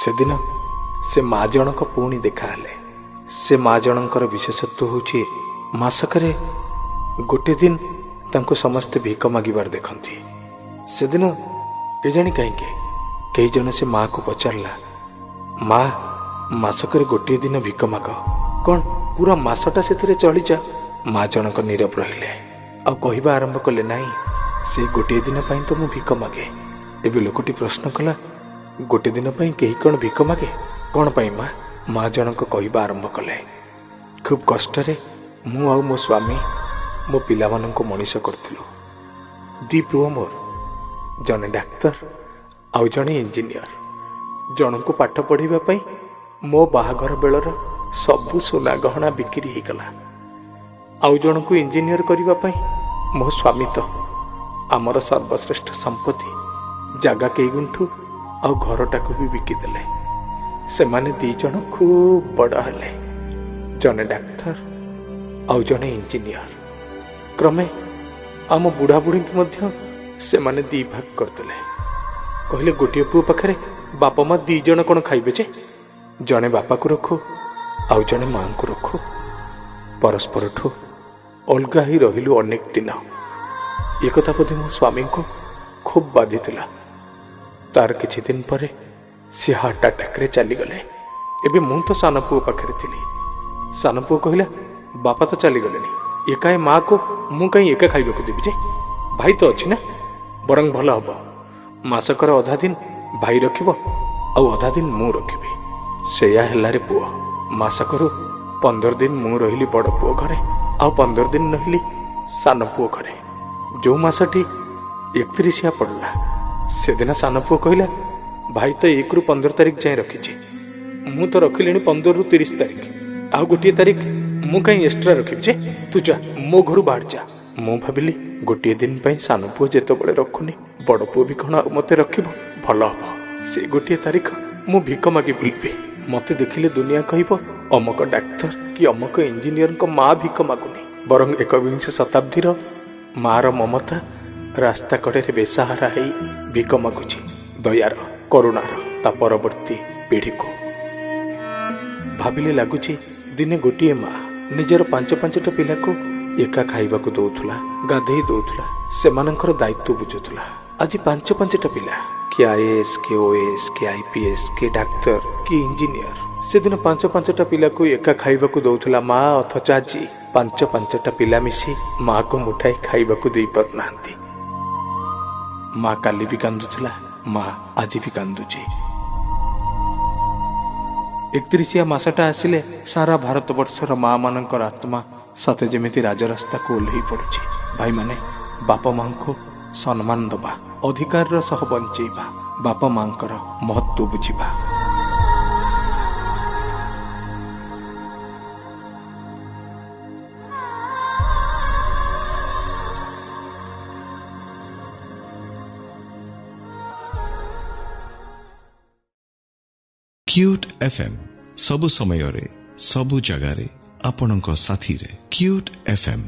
ସେଦିନ ସେ ମା ଜଣକ ପୁଣି ଦେଖାହେଲେ। ସେ ମା ଜଣଙ୍କର ବିଶେଷତ୍ୱ ହେଉଛି ମାସକରେ ଗୋଟେ ଦିନ ତାଙ୍କୁ ସମସ୍ତେ ଭିକ ମାଗିବାର ଦେଖନ୍ତି। ସେଦିନ କେଜାଣି କାହିଁକି କେହି ଜଣେ ସେ ମାଆକୁ ପଚାରିଲା, ମା ମାସକରେ ଗୋଟିଏ ଦିନ ଭିକ ମାଗ, କ'ଣ ପୁରା ମାସଟା ସେଥିରେ ଚଳିଯା? ମା ଜଣକ ନୀରବ ରହିଲେ ଆଉ କହିବା ଆରମ୍ଭ କଲେ, ନାହିଁ ସେଇ ଗୋଟିଏ ଦିନ ପାଇଁ ତ ମୁଁ ଭିକ ମାଗେ। ଏବେ ଲୋକଟି ପ୍ରଶ୍ନ କଲା, ଗୋଟେ ଦିନ ପାଇଁ କେହି କ'ଣ ଭିକ ମାଗେ? କ'ଣ ପାଇଁ ମା? ମା ଜଣକ କହିବା ଆରମ୍ଭ କଲେ, ଖୁବ୍ କଷ୍ଟରେ ମୁଁ ଆଉ ମୋ ସ୍ୱାମୀ ମୋ ପିଲାମାନଙ୍କୁ ମଣିଷ କରିଥିଲୁ। 2 ପୁଅ ମୋର, ଜଣେ ଡାକ୍ତର ଆଉ ଜଣେ ଇଞ୍ଜିନିୟର। ଜଣଙ୍କୁ ପାଠ ପଢ଼ିବା ପାଇଁ ମୋ ବାହାଘର ବେଳର ସବୁ ସୁନା ଗହଣା ବିକ୍ରି ହେଇଗଲା। ଆଉ ଜଣଙ୍କୁ ଇଞ୍ଜିନିୟର କରିବା ପାଇଁ ମୋ ସ୍ୱାମୀ ତ ଆମର ସର୍ବଶ୍ରେଷ୍ଠ ସମ୍ପତ୍ତି ଜାଗା କେଇଗୁଣ୍ଠୁ ଆଉ ଘରଟାକୁ ବି ବିକିଦେଲେ। ସେମାନେ 2 ଜଣ ଖୁବ୍ ବଡ଼ ହେଲେ, ଜଣେ ଡାକ୍ତର ଆଉ ଜଣେ ଇଞ୍ଜିନିୟର। କ୍ରମେ ଆମ ବୁଢ଼ାବୁଢ଼ୀଙ୍କୁ ମଧ୍ୟ ସେମାନେ 2 ଭାଗ କରିଦେଲେ। କହିଲେ, ଗୋଟିଏ ପୁଅ ପାଖରେ ବାପା ମା 2 ଜଣ କ'ଣ ଖାଇବେ ଯେ? ଜଣେ ବାପାକୁ ରଖୁ ଆଉ ଜଣେ ମାଆଙ୍କୁ ରଖୁ। ପରସ୍ପରଠୁ ଅଲଗା ହେଇ ରହିଲୁ ଅନେକ ଦିନ। ଏକଥା ବୋଧେ ମୋ ସ୍ୱାମୀଙ୍କୁ ଖୁବ୍ ବାଧିଥିଲା। ତାର କିଛି ଦିନ ପରେ ସେ ହାର୍ଟ ଆଟାକରେ ଚାଲିଗଲେ। ଏବେ ମୁଁ ତ ସାନ ପୁଅ ପାଖରେ ଥିଲି। ସାନ ପୁଅ କହିଲା, ବାପା ତ ଚାଲିଗଲେଣି, ଏକାଏ ମାଆକୁ ମୁଁ କାହିଁ ଏକା ଖାଇବାକୁ ଦେବି ଯେ? ଭାଇ ତ ଅଛି ନା, ବରଂ ଭଲ ହବ ମାସକର ଅଧା ଦିନ ଭାଇ ରଖିବ ଆଉ ଅଧା ଦିନ ମୁଁ ରଖିବି। ସେଇଆ ହେଲାରେ ପୁଅ। ମାସକରୁ 15 ଦିନ ମୁଁ ରହିଲି ବଡ଼ ପୁଅ ଘରେ ଆଉ 15 ଦିନ ରହିଲି ସାନ ପୁଅ ଘରେ। ଯେଉଁ ମାସଟି 31 ପଡ଼ିଲା ସେଦିନ ସାନ ପୁଅ କହିଲା, ଭାଇ ତ 1ରୁ 15 ତାରିଖ ଯାଏଁ ରଖିଛି, ମୁଁ ତ ରଖିଲିଣି 15ରୁ 30 ତାରିଖ, ଆଉ ଗୋଟିଏ ତାରିଖ ମୁଁ କାହିଁ ଏକ୍ସଟ୍ରା ରଖିବି ଯେ? ତୁ ଯା ମୋ ଘରୁ ବାହାରି ଯା। ମୁଁ ଭାବିଲି, ଗୋଟିଏ ଦିନ ପାଇଁ ସାନ ପୁଅ ଯେତେବେଳେ ରଖୁନି, ବଡ଼ ପୁଅ ବି କ'ଣ ଆଉ ମୋତେ ରଖିବ? ଭଲ ହବ ସେ ଗୋଟିଏ ତାରିଖ ମୁଁ ଭିକ ମାଗି ବୁଲିବି। ମୋତେ ଦେଖିଲେ ଦୁନିଆ କହିବ, ଅମକ ଡାକ୍ତର କି ଅମକ ଇଞ୍ଜିନିୟରଙ୍କ ମା ଭିକ ମାଗୁନି, ବରଂ 21 ଶତାବ୍ଦୀର ମାର ମମତା ରାସ୍ତା କଡ଼ରେ ବେସାହାରା ହେଇ ଭିକ ମାଗୁଛି ଦୟାର କରୁଣାର ତା ପରବର୍ତ୍ତୀ ପିଢ଼ିକୁ। ଭାବିଲେ ଲାଗୁଛି, ଦିନେ ଗୋଟିଏ ମା ନିଜର 5-5ଟା ପିଲାକୁ ଏକା ଖାଇବାକୁ ଦଉଥିଲା, ଗାଧେଇ ଦଉଥିଲା, ସେମାନଙ୍କର ଦାୟିତ୍ୱ ବୁଝୁଥିଲା। ଆଜି 5-5ଟା ପିଲା, କିଏ IAS, କିଏ OAS, କିଏ IPS, କିଏ ଡାକ୍ତର, କିଏ ଇଞ୍ଜିନିୟର। ସେଦିନ 5-5ଟା ପିଲାକୁ ଏକା ଖାଇବାକୁ ଦଉଥିଲା ମା, ଅଥଚ ଆଜି 5-5ଟା ପିଲା ମିଶି ମାଆକୁ ମୁଠାଏ ଖାଇବାକୁ ଦେଇପାରୁନାହାନ୍ତି। ମା କାଲି ବି କାନ୍ଦୁଥିଲା, ମା ଆଜି ବି କାନ୍ଦୁଛି। 31 ମାସଟା ଆସିଲେ ସାରା ଭାରତବର୍ଷର ମା ମାନଙ୍କର ଆତ୍ମା ସତେ ଯେମିତି ରାଜରାସ୍ତାକୁ ଓହ୍ଲେଇ ପଡୁଛି। ଭାଇମାନେ, ବାପା ମାଙ୍କୁ ସମ୍ମାନ ଦେବା, ଅଧିକାରର ସହ ବଞ୍ଚେଇବା, ବାପା ମାଙ୍କର ମହତ୍ଵ ବୁଝିବା। क्यूट FM सबु समୟରେ सबु जगारे आपणक साथी रे। Cute FM।